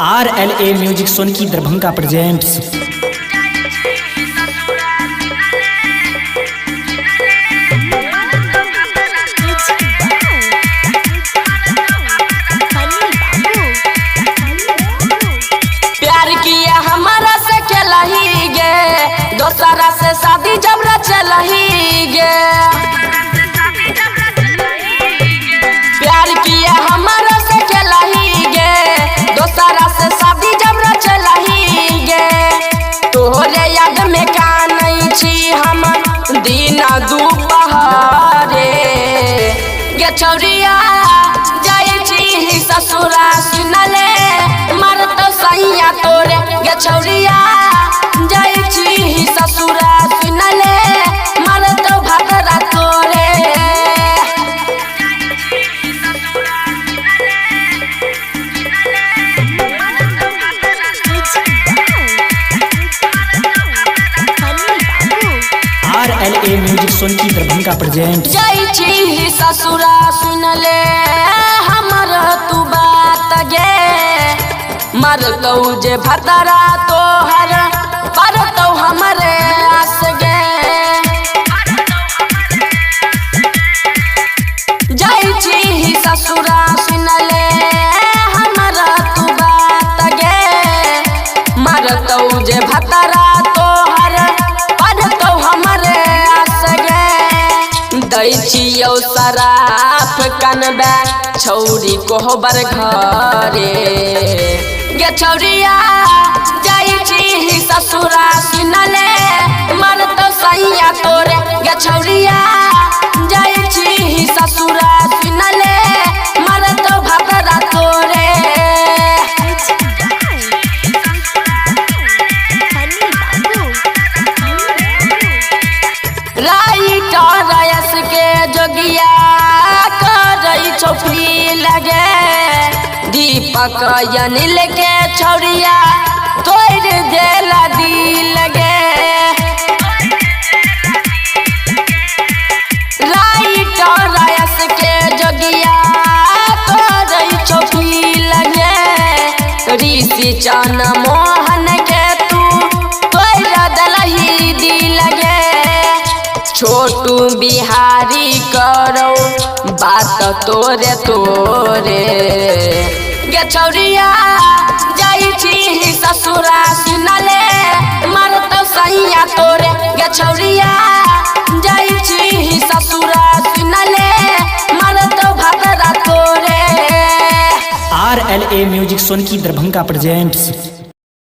RLA music Sonki Darbhanga presents. प्यार किया हमारा से चलही गे, दोसरा से शादी जब चलही गे। प्यार किया हमारा से चलही गे, दोसरा से शादी जब चलही गे। तोहरे याद में कानई छी हम दिन दुपहरे गे छौरिया जाई छी ससुरा सुनले मर तो सैया तोरे गे छौरिया जाई छी ससुरा सुनले मर तो भतरा तोरे। RLA music Sonki Darbhanga presents. जाई छी ससुरा सुनले हमर तू बात गे, मरतौ जे भतरा तोहर परतौ हमरे आस गे। जाई छी ससुरा सुनले हमर तू बात गे, मरतौ जे भतरा तोहर परतौ हमरे आस गे। दै छियौ शराफ कनबे छौरी कोहबर घरे गे छौरिया जाई छी ससुरा सुनले मर तो सैया तोरे गे छौरिया जाई छी ससुरा सुनले मर तो भतरा तोरे। राइटर रयस के जोगिया करई चौकी लगे, दीपक अनिल के छौरिया तोड़ देला दिल गे। राइटर रयस के जोगिया करई चौकी लगे, ऋषि चन मोहन के तू तोड़ दलही दिल गे। छोटू बिहारी करो बात तोरे तोरे गे छौरिया जाई छी ससुरा सुनले मर तो सैया तोरे गे छौरिया जाई छी ससुरा सुनले मर तो भतरा तोरे। RLA music Sonki Darbhanga presents.